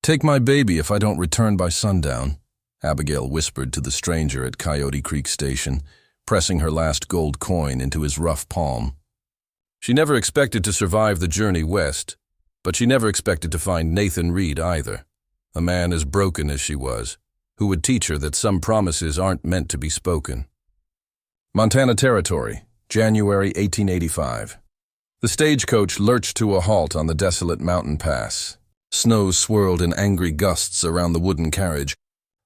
"Take my baby if I don't return by sundown," Abigail whispered to the stranger at Coyote Creek Station, pressing her last gold coin into his rough palm. She never expected to survive the journey west, but she never expected to find Nathan Reed either, a man as broken as she was, who would teach her that some promises aren't meant to be spoken. Montana Territory, January 1885. The stagecoach lurched to a halt on the desolate mountain pass. Snow swirled in angry gusts around the wooden carriage,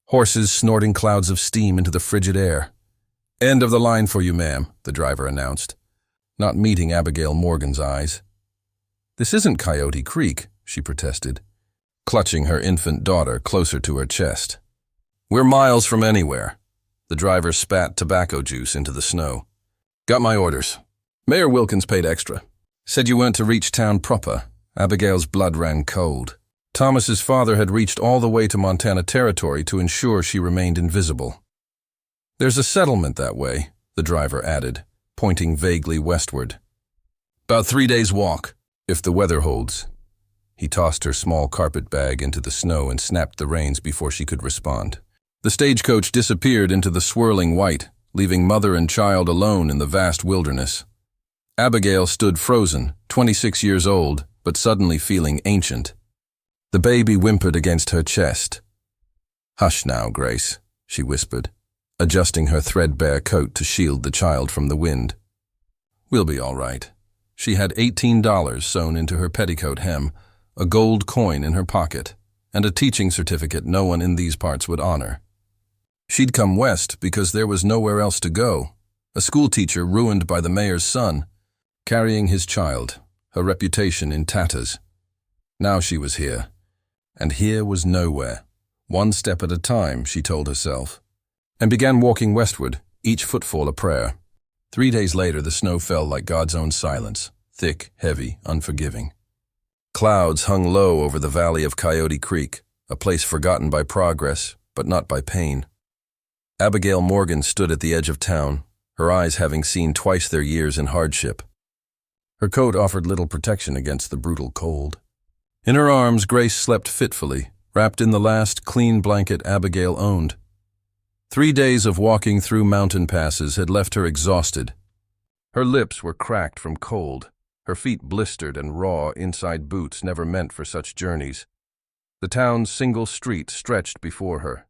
horses snorting clouds of steam into the frigid air. "End of the line for you, ma'am," the driver announced, not meeting Abigail Morgan's eyes. "This isn't Coyote Creek," she protested, clutching her infant daughter closer to her chest. "We're miles from anywhere." The driver spat tobacco juice into the snow. "Got my orders. Mayor Wilkins paid extra. Said you weren't to reach town proper." Abigail's blood ran cold. Thomas's father had reached all the way to Montana Territory to ensure she remained invisible. "There's a settlement that way," the driver added, pointing vaguely westward. "About 3 days' walk, if the weather holds." He tossed her small carpet bag into the snow and snapped the reins before she could respond. The stagecoach disappeared into the swirling white, leaving mother and child alone in the vast wilderness. Abigail stood frozen, 26 years old, but suddenly feeling ancient. The baby whimpered against her chest. "Hush now, Grace," she whispered, adjusting her threadbare coat to shield the child from the wind. "We'll be all right." She had $18 sewn into her petticoat hem, a gold coin in her pocket, and a teaching certificate no one in these parts would honor. She'd come west because there was nowhere else to go, a schoolteacher ruined by the mayor's son, carrying his child, her reputation in tatters. Now she was here, and here was nowhere. One step at a time, she told herself, and began walking westward, each footfall a prayer. 3 days later, the snow fell like God's own silence, thick, heavy, unforgiving. Clouds hung low over the valley of Coyote Creek, a place forgotten by progress, but not by pain. Abigail Morgan stood at the edge of town, her eyes having seen twice their years in hardship. Her coat offered little protection against the brutal cold. In her arms, Grace slept fitfully, wrapped in the last clean blanket Abigail owned. 3 days of walking through mountain passes had left her exhausted. Her lips were cracked from cold, her feet blistered and raw inside boots never meant for such journeys. The town's single street stretched before her.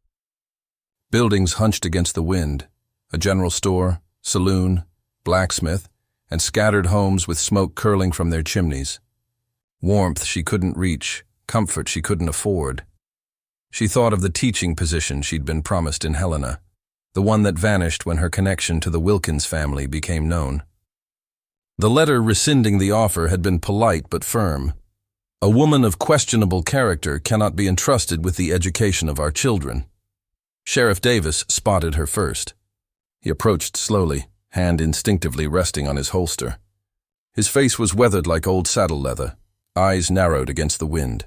Buildings hunched against the wind, a general store, saloon, blacksmith, and scattered homes with smoke curling from their chimneys. Warmth she couldn't reach, comfort she couldn't afford. She thought of the teaching position she'd been promised in Helena, the one that vanished when her connection to the Wilkins family became known. The letter rescinding the offer had been polite but firm. "A woman of questionable character cannot be entrusted with the education of our children." Sheriff Davis spotted her first. He approached slowly, hand instinctively resting on his holster. His face was weathered like old saddle leather, eyes narrowed against the wind.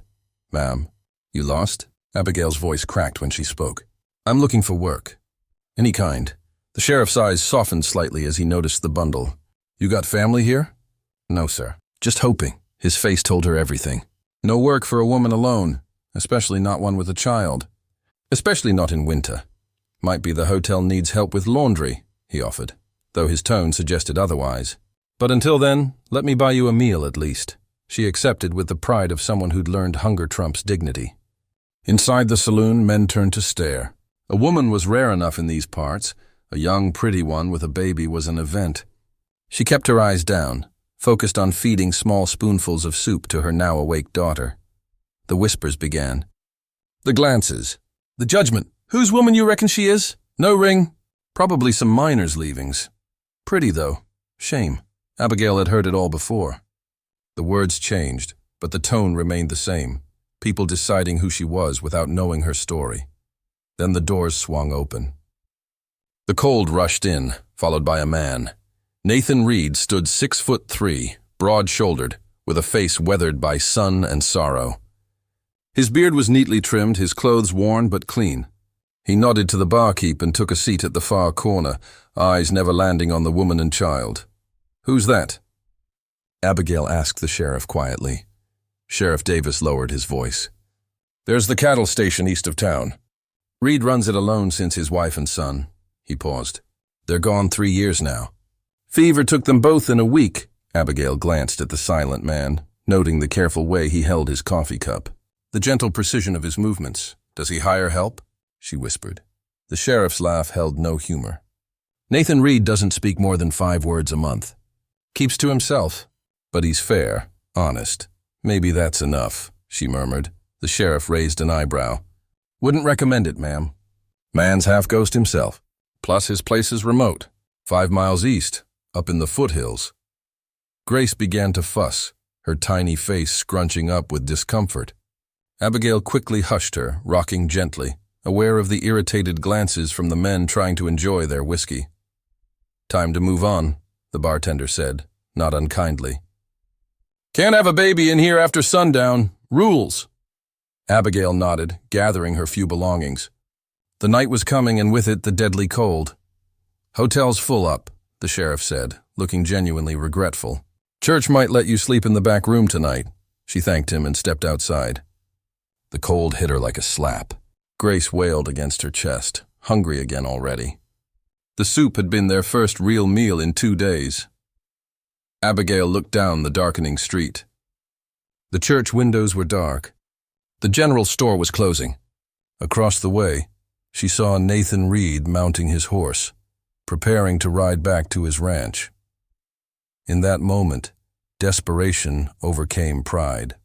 "Ma'am, you lost?" Abigail's voice cracked when she spoke. "I'm looking for work. Any kind." The sheriff's eyes softened slightly as he noticed the bundle. "You got family here?" "No, sir. Just hoping." His face told her everything. "No work for a woman alone, especially not one with a child. Especially not in winter. Might be the hotel needs help with laundry," he offered, though his tone suggested otherwise. "But until then, let me buy you a meal at least." She accepted with the pride of someone who'd learned hunger trumps dignity. Inside the saloon, men turned to stare. A woman was rare enough in these parts. A young, pretty one with a baby was an event. She kept her eyes down, focused on feeding small spoonfuls of soup to her now-awake daughter. The whispers began. The glances. The judgment. "Whose woman you reckon she is? No ring? Probably some miner's leavings. Pretty, though. Shame." Abigail had heard it all before. The words changed, but the tone remained the same. People deciding who she was without knowing her story. Then the doors swung open. The cold rushed in, followed by a man. Nathan Reed stood 6'3", broad-shouldered, with a face weathered by sun and sorrow. His beard was neatly trimmed, his clothes worn but clean. He nodded to the barkeep and took a seat at the far corner, eyes never landing on the woman and child. "Who's that?" Abigail asked the sheriff quietly. Sheriff Davis lowered his voice. There's the cattle station east of town. Reed runs it alone since his wife and son. He paused. They're gone 3 years now. Fever took them both in a week. Abigail glanced at the silent man, noting the careful way he held his coffee cup. The gentle precision of his movements. Does he hire help? She whispered. The sheriff's laugh held no humor. Nathan Reed doesn't speak more than 5 words a month. Keeps to himself. But he's fair, honest. Maybe that's enough, she murmured. The sheriff raised an eyebrow. Wouldn't recommend it, ma'am. Man's half ghost himself. Plus his place is remote. 5 miles east, up in the foothills. Grace began to fuss, her tiny face scrunching up with discomfort. Abigail quickly hushed her, rocking gently, aware of the irritated glances from the men trying to enjoy their whiskey. Time to move on, the bartender said, not unkindly. Can't have a baby in here after sundown. Rules. Abigail nodded, gathering her few belongings. The night was coming, and with it the deadly cold. Hotel's full up, the sheriff said, looking genuinely regretful. Church might let you sleep in the back room tonight. She thanked him and stepped outside. The cold hit her like a slap. Grace wailed against her chest, hungry again already. The soup had been their first real meal in 2 days. Abigail looked down the darkening street. The church windows were dark. The general store was closing. Across the way, she saw Nathan Reed mounting his horse, preparing to ride back to his ranch. In that moment, desperation overcame pride.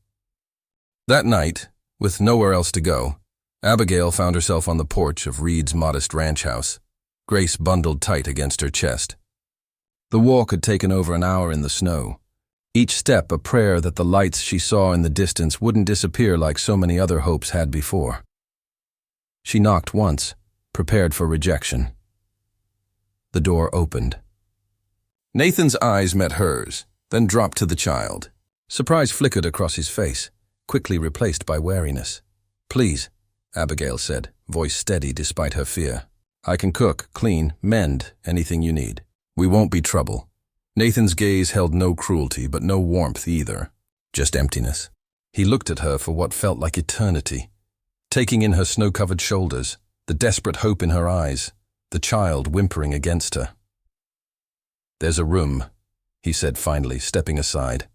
That night, with nowhere else to go, Abigail found herself on the porch of Reed's modest ranch house, Grace bundled tight against her chest. The walk had taken over an hour in the snow, each step a prayer that the lights she saw in the distance wouldn't disappear like so many other hopes had before. She knocked once, prepared for rejection. The door opened. Nathan's eyes met hers, then dropped to the child. Surprise flickered across his face, quickly replaced by wariness. Please, Abigail said, voice steady despite her fear. I can cook, clean, mend, anything you need. We won't be trouble. Nathan's gaze held no cruelty, but no warmth either, just emptiness. He looked at her for what felt like eternity, taking in her snow-covered shoulders, the desperate hope in her eyes, the child whimpering against her. There's a room, he said finally, stepping aside.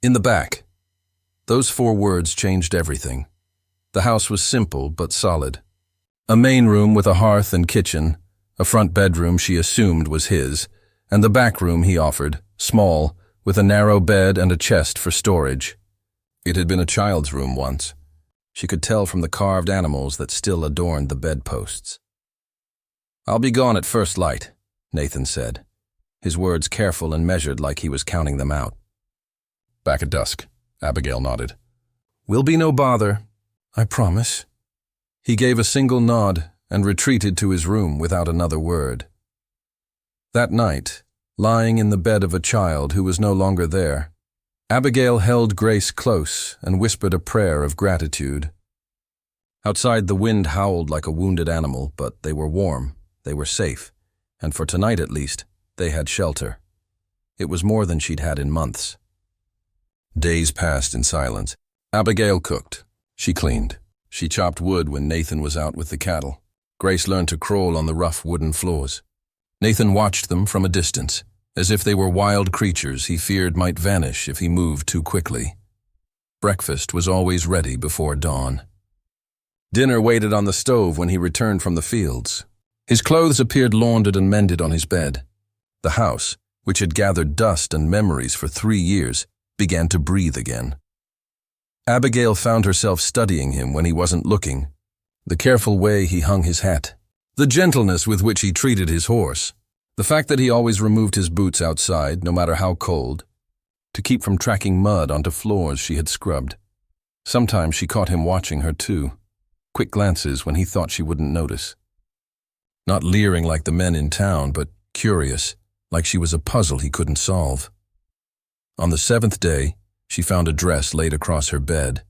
In the back. Those 4 words changed everything. The house was simple but solid. A main room with a hearth and kitchen, a front bedroom she assumed was his, and the back room he offered, small, with a narrow bed and a chest for storage. It had been a child's room once. She could tell from the carved animals that still adorned the bedposts. I'll be gone at first light, Nathan said, his words careful and measured like he was counting them out. Back at dusk, Abigail nodded. Will be no bother, I promise. He gave a single nod and retreated to his room without another word. That night, lying in the bed of a child who was no longer there, Abigail held Grace close and whispered a prayer of gratitude. Outside, the wind howled like a wounded animal, but they were warm, they were safe, and for tonight at least, they had shelter. It was more than she'd had in months. Days passed in silence. Abigail cooked. She cleaned. She chopped wood when Nathan was out with the cattle. Grace learned to crawl on the rough wooden floors. Nathan watched them from a distance, as if they were wild creatures he feared might vanish if he moved too quickly. Breakfast was always ready before dawn. Dinner waited on the stove when he returned from the fields. His clothes appeared laundered and mended on his bed. The house, which had gathered dust and memories for 3 years, began to breathe again. Abigail found herself studying him when he wasn't looking. The careful way he hung his hat, the gentleness with which he treated his horse, the fact that he always removed his boots outside, no matter how cold, to keep from tracking mud onto floors she had scrubbed. Sometimes she caught him watching her too, quick glances when he thought she wouldn't notice. Not leering like the men in town, but curious, like she was a puzzle he couldn't solve. On the 7th day, she found a dress laid across her bed.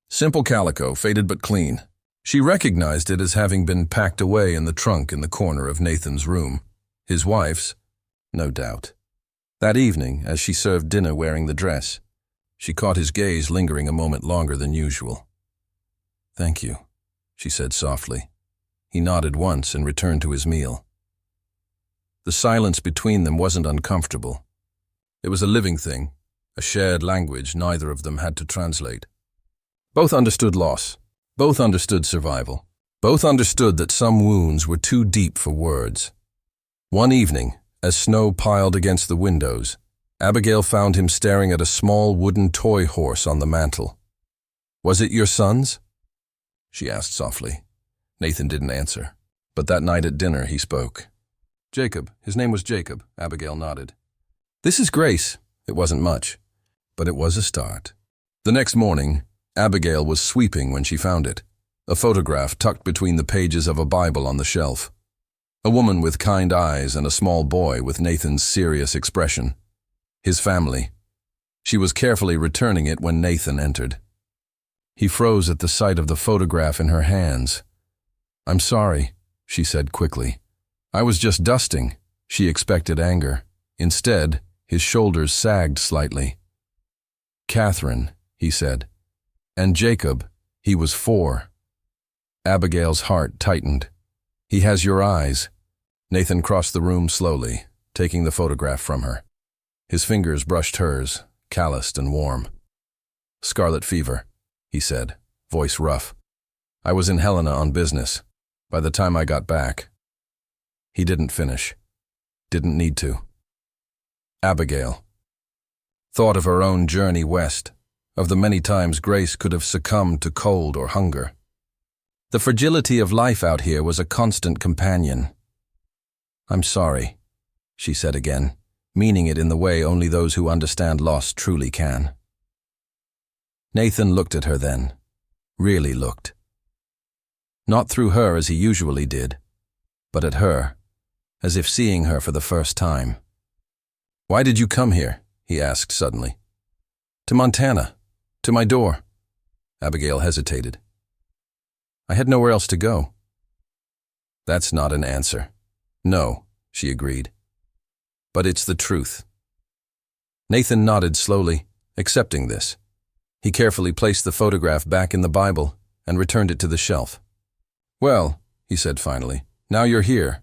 Simple calico, faded but clean. She recognized it as having been packed away in the trunk in the corner of Nathan's room. His wife's, no doubt. That evening, as she served dinner wearing the dress, she caught his gaze lingering a moment longer than usual. "Thank you," she said softly. He nodded once and returned to his meal. The silence between them wasn't uncomfortable. It was a living thing, a shared language neither of them had to translate. Both understood loss. Both understood survival. Both understood that some wounds were too deep for words. One evening, as snow piled against the windows, Abigail found him staring at a small wooden toy horse on the mantel. "Was it your son's?" she asked softly. Nathan didn't answer, but that night at dinner he spoke. "Jacob. His name was Jacob," Abigail nodded. "This is Grace." It wasn't much, but it was a start. The next morning, Abigail was sweeping when she found it, a photograph tucked between the pages of a Bible on the shelf. A woman with kind eyes and a small boy with Nathan's serious expression. His family. She was carefully returning it when Nathan entered. He froze at the sight of the photograph in her hands. "I'm sorry," she said quickly. "I was just dusting." She expected anger. Instead, his shoulders sagged slightly. "Catherine," he said. "And Jacob, he was 4. Abigail's heart tightened. "He has your eyes." Nathan crossed the room slowly, taking the photograph from her. His fingers brushed hers, calloused and warm. "Scarlet fever," he said, voice rough. "I was in Helena on business. By the time I got back." He didn't finish. Didn't need to. Abigail thought of her own journey west, of the many times Grace could have succumbed to cold or hunger. The fragility of life out here was a constant companion. "I'm sorry," she said again, meaning it in the way only those who understand loss truly can. Nathan looked at her then, really looked. Not through her as he usually did, but at her, as if seeing her for the first time. "Why did you come here?" he asked suddenly. "To Montana. To my door." Abigail hesitated. "I had nowhere else to go." "That's not an answer." "No," she agreed. "But it's the truth." Nathan nodded slowly, accepting this. He carefully placed the photograph back in the Bible and returned it to the shelf. "Well," he said finally, "now you're here."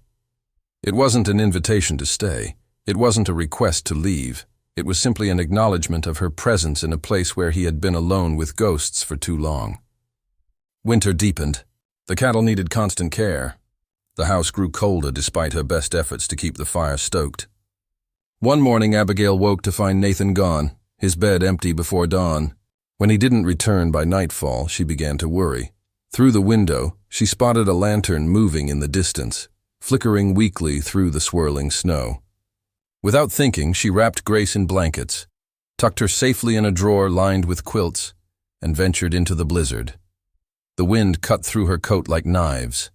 It wasn't an invitation to stay. It wasn't a request to leave. It was simply an acknowledgement of her presence in a place where he had been alone with ghosts for too long. Winter deepened. The cattle needed constant care. The house grew colder despite her best efforts to keep the fire stoked. One morning Abigail woke to find Nathan gone, his bed empty before dawn. When he didn't return by nightfall, she began to worry. Through the window, she spotted a lantern moving in the distance, flickering weakly through the swirling snow. Without thinking, she wrapped Grace in blankets, tucked her safely in a drawer lined with quilts, and ventured into the blizzard. The wind cut through her coat like knives.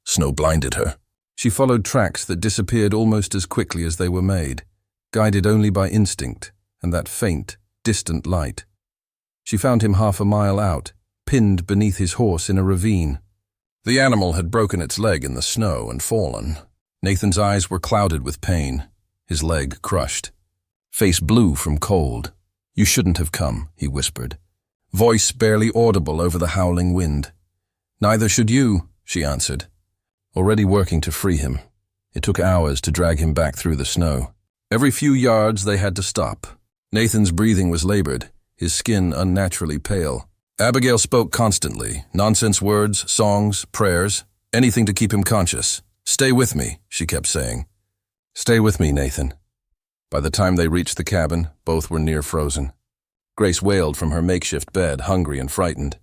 Snow blinded her. She followed tracks that disappeared almost as quickly as they were made, guided only by instinct and that faint, distant light. She found him half a mile out, pinned beneath his horse in a ravine. The animal had broken its leg in the snow and fallen. Nathan's eyes were clouded with pain, his leg crushed. Face blue from cold. "You shouldn't have come," he whispered, voice barely audible over the howling wind. "Neither should you," she answered, already working to free him. It took hours to drag him back through the snow. Every few yards they had to stop. Nathan's breathing was labored, his skin unnaturally pale. Abigail spoke constantly, nonsense words, songs, prayers, anything to keep him conscious. "Stay with me," she kept saying. "Stay with me, Nathan." By the time they reached the cabin, both were near frozen. Grace wailed from her makeshift bed, hungry and frightened.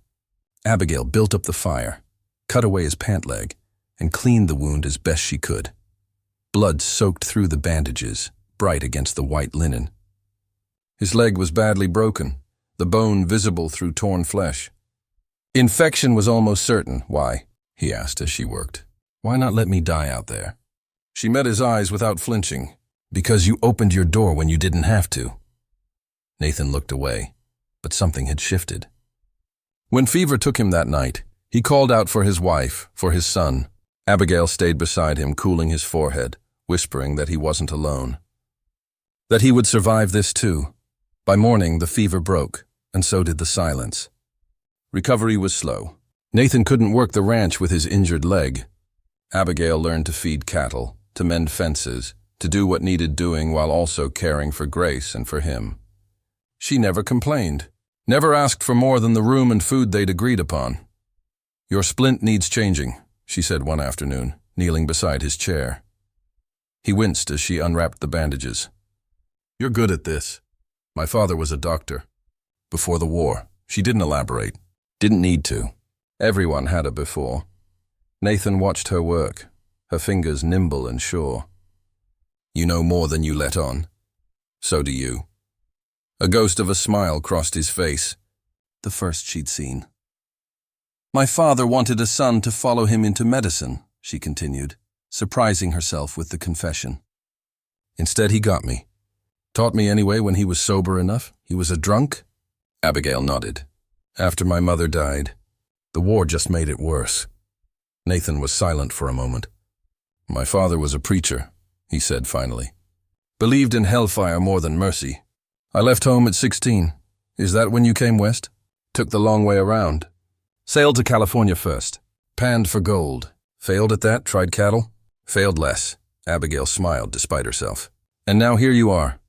Abigail built up the fire, cut away his pant leg, and cleaned the wound as best she could. Blood soaked through the bandages, bright against the white linen. His leg was badly broken, the bone visible through torn flesh. "Infection was almost certain. Why?" he asked as she worked. "Why not let me die out there?" She met his eyes without flinching. "Because you opened your door when you didn't have to." Nathan looked away, but something had shifted. When fever took him that night, he called out for his wife, for his son. Abigail stayed beside him, cooling his forehead, whispering that he wasn't alone. That he would survive this too. By morning, the fever broke, and so did the silence. Recovery was slow. Nathan couldn't work the ranch with his injured leg. Abigail learned to feed cattle, to mend fences, to do what needed doing while also caring for Grace and for him. She never complained, never asked for more than the room and food they'd agreed upon. "Your splint needs changing," she said one afternoon, kneeling beside his chair. He winced as she unwrapped the bandages. "You're good at this. My father was a doctor. Before the war." She didn't elaborate. Didn't need to. Everyone had a before. Nathan watched her work, her fingers nimble and sure. "You know more than you let on. So do you." A ghost of a smile crossed his face, the first she'd seen. "My father wanted a son to follow him into medicine," she continued, surprising herself with the confession. "Instead, he got me. Taught me anyway when he was sober enough. He was a drunk?" Abigail nodded. "After my mother died, the war just made it worse." Nathan was silent for a moment. "My father was a preacher," he said finally. "Believed in hellfire more than mercy. I left home at 16. Is that when you came west? Took the long way around. Sailed to California first. Panned for gold. Failed at that, tried cattle. Failed less." Abigail smiled despite herself. "And now here you are."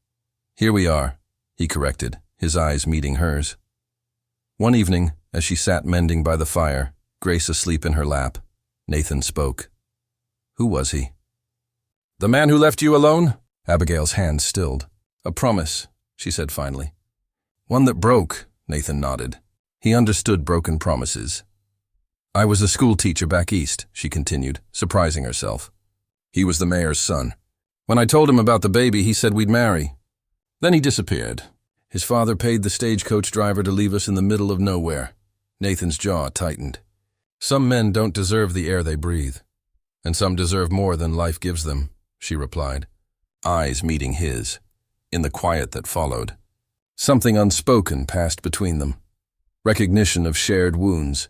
"Here we are," he corrected, his eyes meeting hers. One evening, as she sat mending by the fire, Grace asleep in her lap, Nathan spoke. "Who was he?" "The man who left you alone?" Abigail's hand stilled. "A promise," she said finally. "One that broke," Nathan nodded. He understood broken promises. "I was a school teacher back east," she continued, surprising herself. "He was the mayor's son. When I told him about the baby, he said we'd marry. Then he disappeared. His father paid the stagecoach driver to leave us in the middle of nowhere." Nathan's jaw tightened. "Some men don't deserve the air they breathe, and some deserve more than life gives them," she replied, eyes meeting his. In the quiet that followed, something unspoken passed between them. Recognition of shared wounds,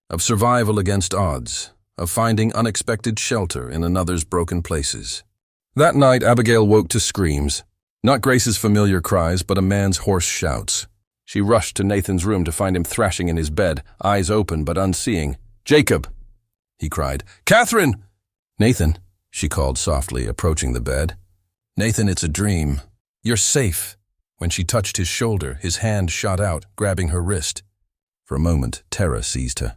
of survival against odds, of finding unexpected shelter in another's broken places. That night, Abigail woke to screams. Not Grace's familiar cries, but a man's hoarse shouts. She rushed to Nathan's room to find him thrashing in his bed, eyes open but unseeing. "Jacob!" he cried. "Catherine!" "Nathan," she called softly, approaching the bed. "Nathan, it's a dream. You're safe." When she touched his shoulder, his hand shot out, grabbing her wrist. For a moment, terror seized her.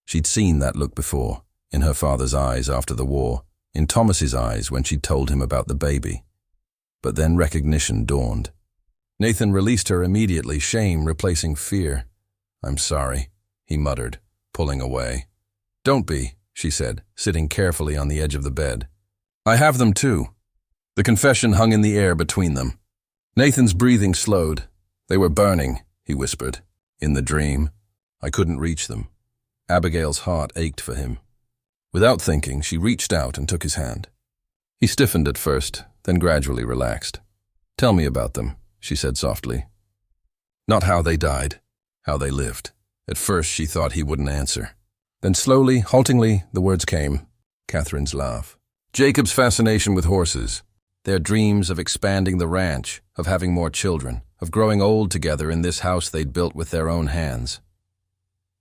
She'd seen that look before, in her father's eyes after the war, in Thomas's eyes when she'd told him about the baby. But then recognition dawned. Nathan released her immediately, shame replacing fear. "I'm sorry," he muttered, pulling away. "Don't be," she said, sitting carefully on the edge of the bed. "I have them too." The confession hung in the air between them. Nathan's breathing slowed. "They were burning," he whispered. "In the dream. I couldn't reach them." Abigail's heart ached for him. Without thinking, she reached out and took his hand. He stiffened at first, then gradually relaxed. "Tell me about them," she said softly. Not how they died, how they lived. At first she thought he wouldn't answer. Then slowly, haltingly, the words came. Catherine's laugh. Jacob's fascination with horses. Their dreams of expanding the ranch, of having more children, of growing old together in this house they'd built with their own hands.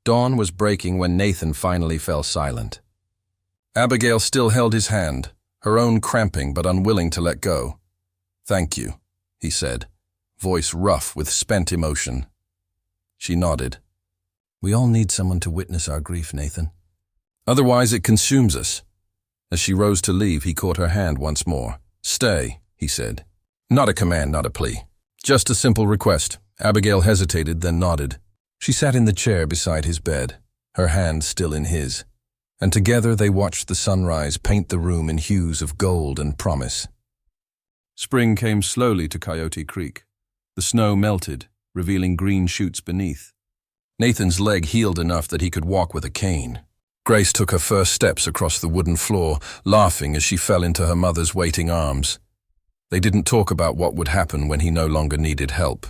Dawn was breaking when Nathan finally fell silent. Abigail still held his hand, her own cramping but unwilling to let go. "Thank you," he said, voice rough with spent emotion. She nodded. "We all need someone to witness our grief, Nathan. Otherwise it consumes us." As she rose to leave, he caught her hand once more. "Stay," he said. Not a command, not a plea. Just a simple request. Abigail hesitated, then nodded. She sat in the chair beside his bed, her hand still in his, and together they watched the sunrise paint the room in hues of gold and promise. Spring came slowly to Coyote Creek. The snow melted, revealing green shoots beneath. Nathan's leg healed enough that he could walk with a cane. Grace took her first steps across the wooden floor, laughing as she fell into her mother's waiting arms. They didn't talk about what would happen when he no longer needed help.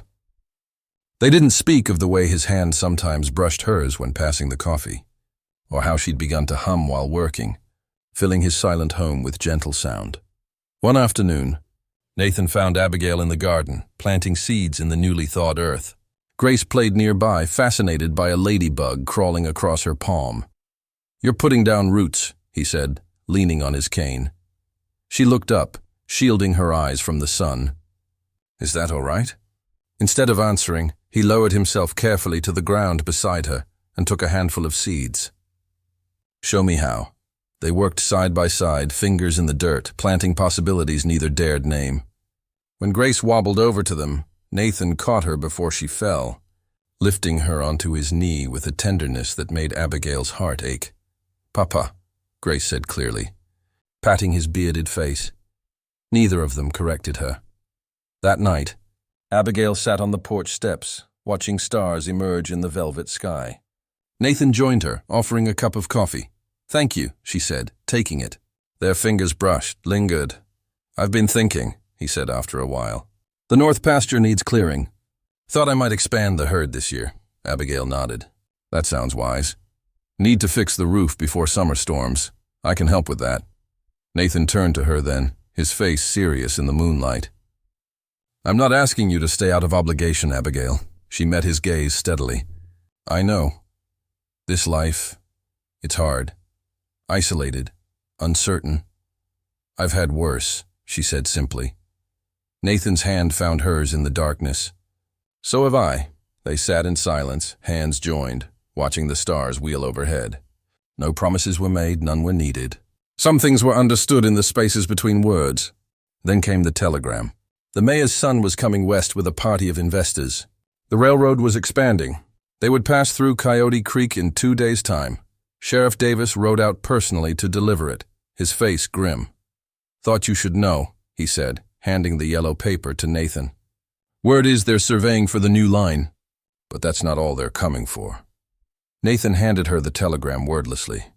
They didn't speak of the way his hand sometimes brushed hers when passing the coffee, or how she'd begun to hum while working, filling his silent home with gentle sound. One afternoon, Nathan found Abigail in the garden, planting seeds in the newly thawed earth. Grace played nearby, fascinated by a ladybug crawling across her palm. "You're putting down roots," he said, leaning on his cane. She looked up, shielding her eyes from the sun. "Is that all right?" Instead of answering, he lowered himself carefully to the ground beside her and took a handful of seeds. "Show me how." They worked side by side, fingers in the dirt, planting possibilities neither dared name. When Grace wobbled over to them, Nathan caught her before she fell, lifting her onto his knee with a tenderness that made Abigail's heart ache. "Papa," Grace said clearly, patting his bearded face. Neither of them corrected her. That night, Abigail sat on the porch steps, watching stars emerge in the velvet sky. Nathan joined her, offering a cup of coffee. "Thank you," she said, taking it. Their fingers brushed, lingered. "I've been thinking," he said after a while. "The north pasture needs clearing. Thought I might expand the herd this year." Abigail nodded. "That sounds wise. Need to fix the roof before summer storms. I can help with that." Nathan turned to her then, his face serious in the moonlight. "I'm not asking you to stay out of obligation, Abigail." She met his gaze steadily. "I know. This life, it's hard. Isolated, uncertain. I've had worse," she said simply. Nathan's hand found hers in the darkness. "So have I." They sat in silence, hands joined, watching the stars wheel overhead. No promises were made, none were needed. Some things were understood in the spaces between words. Then came the telegram. The mayor's son was coming west with a party of investors. The railroad was expanding. They would pass through Coyote Creek in 2 days' time. Sheriff Davis rode out personally to deliver it, his face grim. "Thought you should know," he said, handing the yellow paper to Nathan. "Word is they're surveying for the new line, but that's not all they're coming for." Nathan handed her the telegram wordlessly.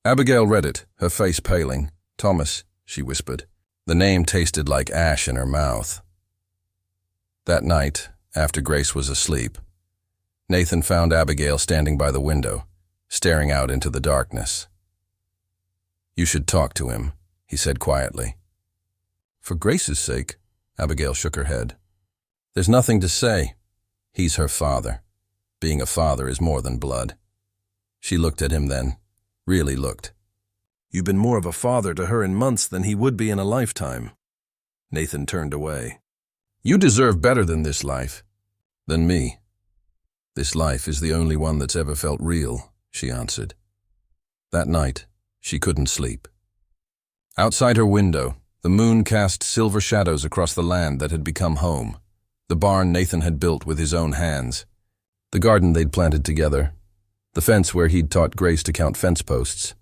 Abigail read it, her face paling. "Thomas," she whispered. The name tasted like ash in her mouth. That night, after Grace was asleep, Nathan found Abigail standing by the window, staring out into the darkness. "You should talk to him," he said quietly. "For Grace's sake," Abigail shook her head. "There's nothing to say. He's her father. Being a father is more than blood." She looked at him then, really looked. "You've been more of a father to her in months than he would be in a lifetime." Nathan turned away. "You deserve better than this life." "Than me. This life is the only one that's ever felt real," she answered. That night, she couldn't sleep. Outside her window, the moon cast silver shadows across the land that had become home, the barn Nathan had built with his own hands, the garden they'd planted together, the fence where he'd taught Grace to count fence posts.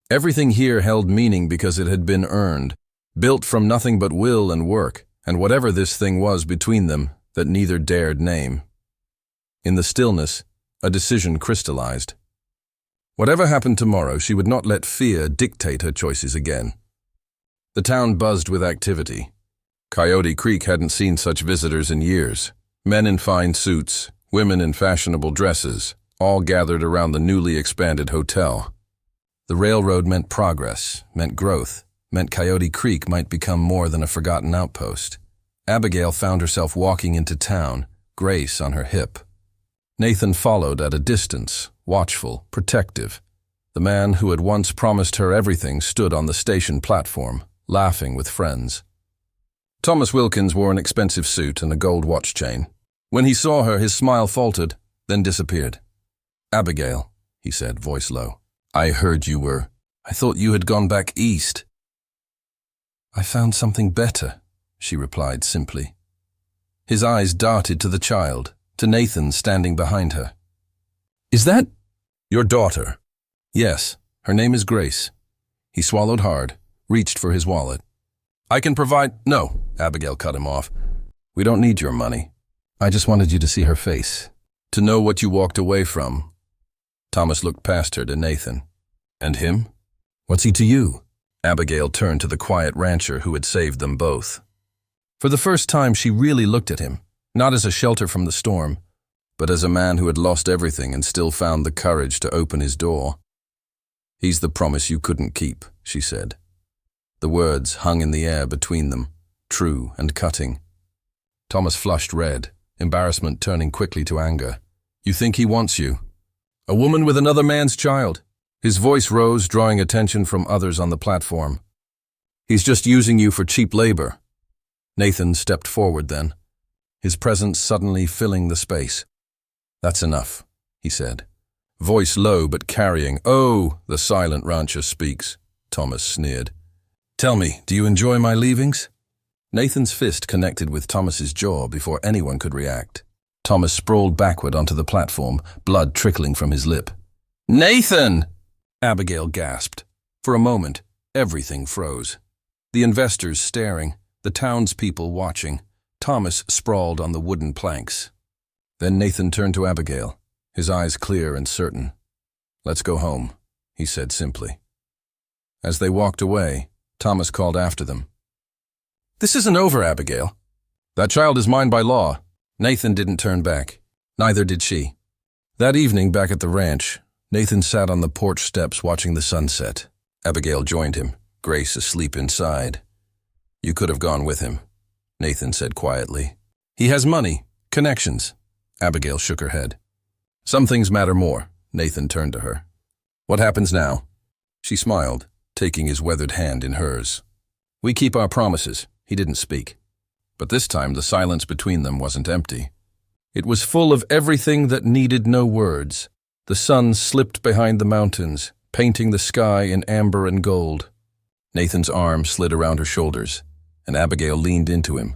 Everything here held meaning because it had been earned, built from nothing but will and work, and whatever this thing was between them that neither dared name. In the stillness, a decision crystallized. Whatever happened tomorrow, she would not let fear dictate her choices again. The town buzzed with activity. Coyote Creek hadn't seen such visitors in years. Men in fine suits, women in fashionable dresses, all gathered around the newly expanded hotel. The railroad meant progress, meant growth, meant Coyote Creek might become more than a forgotten outpost. Abigail found herself walking into town, Grace on her hip. Nathan followed at a distance, watchful, protective. The man who had once promised her everything stood on the station platform, laughing with friends. Thomas Wilkins wore an expensive suit and a gold watch chain. When he saw her, his smile faltered, then disappeared. "Abigail," he said, voice low. "I heard you were. I thought you had gone back east." "I found something better," she replied simply. His eyes darted to the child, to Nathan standing behind her. "Is that your daughter?" "Yes, her name is Grace." He swallowed hard, reached for his wallet. "I can provide—" "No," Abigail cut him off. "We don't need your money. I just wanted you to see her face, to know what you walked away from." Thomas looked past her to Nathan. "And him? What's he to you?" Abigail turned to the quiet rancher who had saved them both. For the first time, she really looked at him, not as a shelter from the storm, but as a man who had lost everything and still found the courage to open his door. "He's the promise you couldn't keep," she said. The words hung in the air between them, true and cutting. Thomas flushed red, embarrassment turning quickly to anger. "You think he wants you? A woman with another man's child? His voice rose, drawing attention from others on the platform. He's just using you for cheap labor. Nathan stepped forward then, his presence suddenly filling the space. That's enough, he said. Voice low but carrying. Oh, the silent rancher speaks, Thomas sneered. Tell me, do you enjoy my leavings? Nathan's fist connected with Thomas's jaw before anyone could react. Thomas sprawled backward onto the platform, blood trickling from his lip. Nathan! Abigail gasped. For a moment, everything froze. The investors staring, the townspeople watching, Thomas sprawled on the wooden planks. Then Nathan turned to Abigail, his eyes clear and certain. Let's go home, he said simply. As they walked away, Thomas called after them. This isn't over, Abigail. That child is mine by law. Nathan didn't turn back. Neither did she. That evening back at the ranch, Nathan sat on the porch steps watching the sunset. Abigail joined him, Grace asleep inside. You could have gone with him, Nathan said quietly. He has money, connections. Abigail shook her head. Some things matter more. Nathan turned to her. What happens now? She smiled, taking his weathered hand in hers. We keep our promises. He didn't speak. But this time the silence between them wasn't empty. It was full of everything that needed no words. The sun slipped behind the mountains, painting the sky in amber and gold. Nathan's arm slid around her shoulders, and Abigail leaned into him,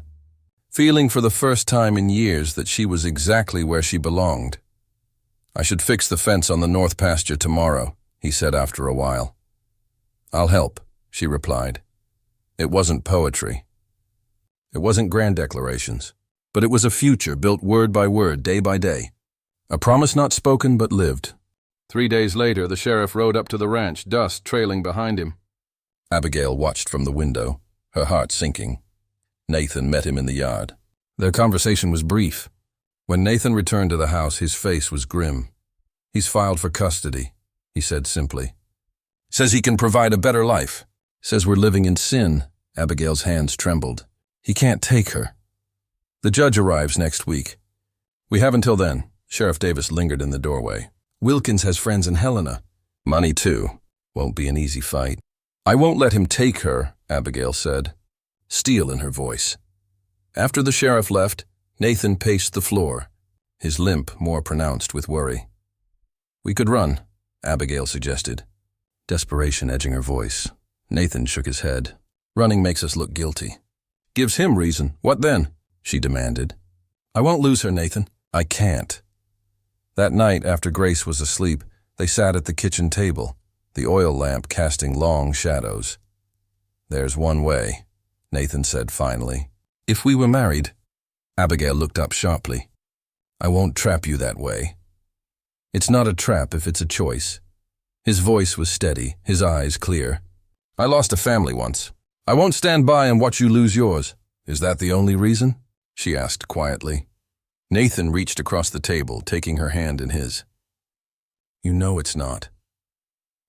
feeling for the first time in years that she was exactly where she belonged. I should fix the fence on the north pasture tomorrow, he said after a while. I'll help, she replied. It wasn't poetry. It wasn't grand declarations, but it was a future built word by word, day by day. A promise not spoken but lived. 3 days later, the sheriff rode up to the ranch, dust trailing behind him. Abigail watched from the window, her heart sinking. Nathan met him in the yard. Their conversation was brief. When Nathan returned to the house, his face was grim. He's filed for custody, he said simply. Says he can provide a better life. Says we're living in sin. Abigail's hands trembled. He can't take her. The judge arrives next week. We have until then. Sheriff Davis lingered in the doorway. Wilkins has friends in Helena. Money too. Won't be an easy fight. I won't let him take her, Abigail said, steel in her voice. After the sheriff left, Nathan paced the floor, his limp more pronounced with worry. We could run, Abigail suggested, desperation edging her voice. Nathan shook his head. Running makes us look guilty. Gives him reason. What then? She demanded. I won't lose her, Nathan. I can't. That night, after Grace was asleep, they sat at the kitchen table, the oil lamp casting long shadows. There's one way, Nathan said finally. If we were married. Abigail looked up sharply. I won't trap you that way. It's not a trap if it's a choice. His voice was steady, his eyes clear. I lost a family once. I won't stand by and watch you lose yours. Is that the only reason? She asked quietly. Nathan reached across the table, taking her hand in his. You know it's not.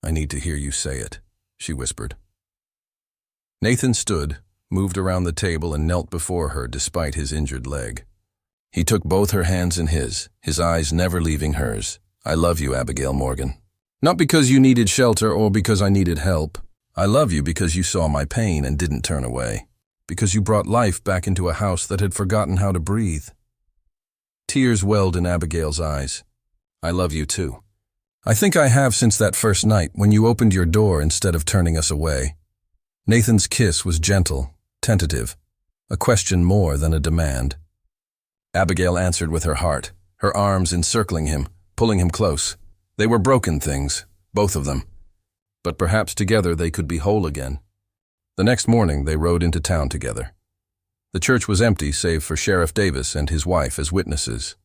I need to hear you say it, she whispered. Nathan stood, moved around the table and knelt before her despite his injured leg. He took both her hands in his eyes never leaving hers. I love you, Abigail Morgan. Not because you needed shelter or because I needed help. I love you because you saw my pain and didn't turn away. Because you brought life back into a house that had forgotten how to breathe. Tears welled in Abigail's eyes. I love you too. I think I have since that first night when you opened your door instead of turning us away. Nathan's kiss was gentle, tentative, a question more than a demand. Abigail answered with her heart, her arms encircling him, pulling him close. They were broken things, both of them. But perhaps together they could be whole again. The next morning they rode into town together. The church was empty save for Sheriff Davis and his wife as witnesses.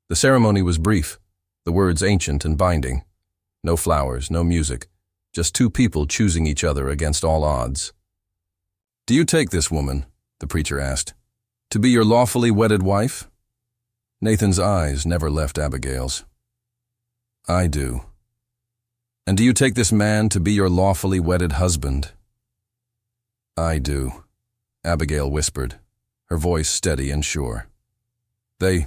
The ceremony was brief, the words ancient and binding. No flowers, no music, just two people choosing each other against all odds. Do you take this woman, the preacher asked, to be your lawfully wedded wife? Nathan's eyes never left Abigail's. I do. And do you take this man to be your lawfully wedded husband? I do. Abigail whispered, her voice steady and sure. They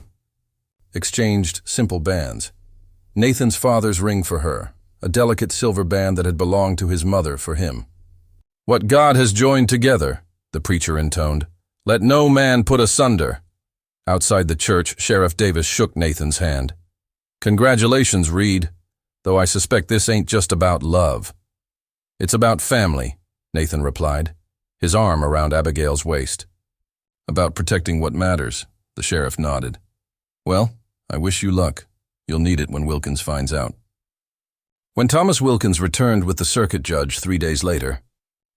exchanged simple bands. Nathan's father's ring for her, a delicate silver band that had belonged to his mother for him. "What God has joined together," the preacher intoned, "let no man put asunder." Outside the church, Sheriff Davis shook Nathan's hand. "Congratulations, Reed, though I suspect this ain't just about love." "It's about family," Nathan replied, his arm around Abigail's waist. "About protecting what matters," the sheriff nodded. "Well, I wish you luck. You'll need it when Wilkins finds out." When Thomas Wilkins returned with the circuit judge 3 days later,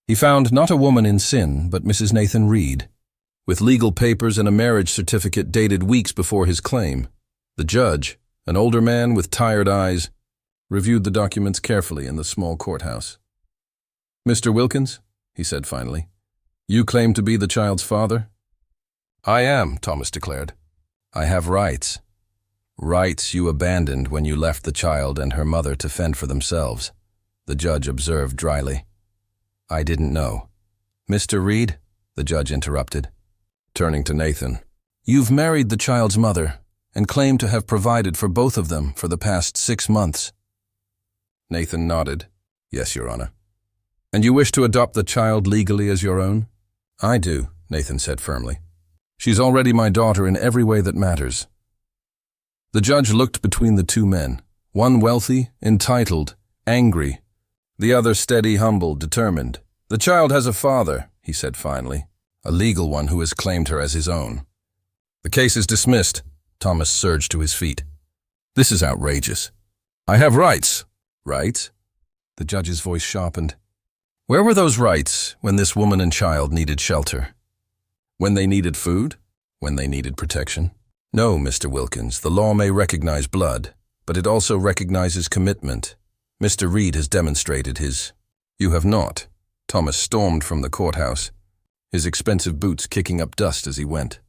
he found not a woman in sin, but Mrs. Nathan Reed, with legal papers and a marriage certificate dated weeks before his claim. The judge, an older man with tired eyes, reviewed the documents carefully in the small courthouse. "Mr. Wilkins," he said finally, "you claim to be the child's father?" "I am," Thomas declared. "I have rights. Rights you abandoned when you left the child and her mother to fend for themselves," the judge observed dryly. "I didn't know." "Mr. Reed," the judge interrupted, turning to Nathan, "you've married the child's mother and claim to have provided for both of them for the past 6 months. Nathan nodded. "Yes, Your Honor." "And you wish to adopt the child legally as your own?" "I do," Nathan said firmly. "She's already my daughter in every way that matters." The judge looked between the two men, one wealthy, entitled, angry, the other steady, humble, determined. "The child has a father," he said finally, "a legal one who has claimed her as his own." "The case is dismissed." Thomas surged to his feet. "This is outrageous. I have rights." "Rights?" The judge's voice sharpened. "Where were those rights when this woman and child needed shelter? When they needed food? When they needed protection? No, Mr. Wilkins, the law may recognize blood, but it also recognizes commitment. Mr. Reed has demonstrated his—" "You have not." Thomas stormed from the courthouse, his expensive boots kicking up dust as he went.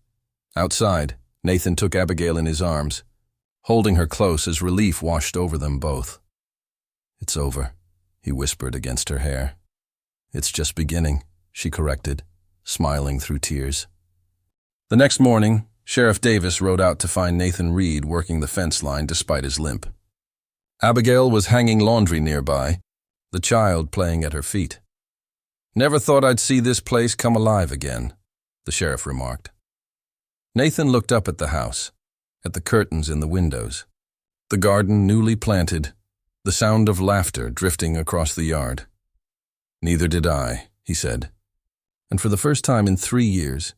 Outside, Nathan took Abigail in his arms, holding her close as relief washed over them both. "It's over," he whispered against her hair. "It's just beginning," she corrected, smiling through tears. The next morning, Sheriff Davis rode out to find Nathan Reed working the fence line despite his limp. Abigail was hanging laundry nearby, the child playing at her feet. "Never thought I'd see this place come alive again," the sheriff remarked. Nathan looked up at the house, at the curtains in the windows, the garden newly planted, the sound of laughter drifting across the yard. "Neither did I," he said, and for the first time in 3 years,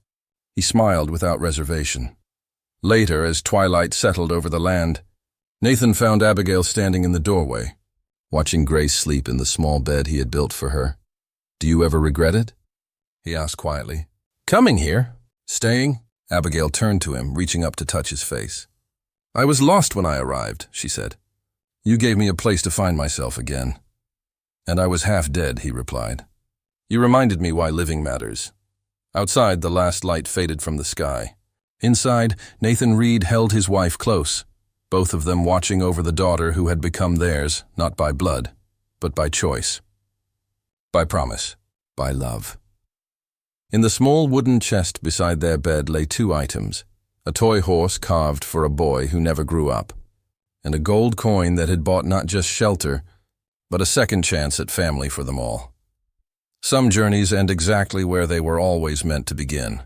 he smiled without reservation. Later, as twilight settled over the land, Nathan found Abigail standing in the doorway, watching Grace sleep in the small bed he had built for her. "Do you ever regret it?" he asked quietly. "Coming here? Staying?" Abigail turned to him, reaching up to touch his face. "I was lost when I arrived," she said. "You gave me a place to find myself again." "And I was half dead," he replied. "You reminded me why living matters." Outside, the last light faded from the sky. Inside, Nathan Reed held his wife close, both of them watching over the daughter who had become theirs, not by blood, but by choice. By promise. By love. In the small wooden chest beside their bed lay 2 items, a toy horse carved for a boy who never grew up, and a gold coin that had bought not just shelter, but a second chance at family for them all. Some journeys end exactly where they were always meant to begin.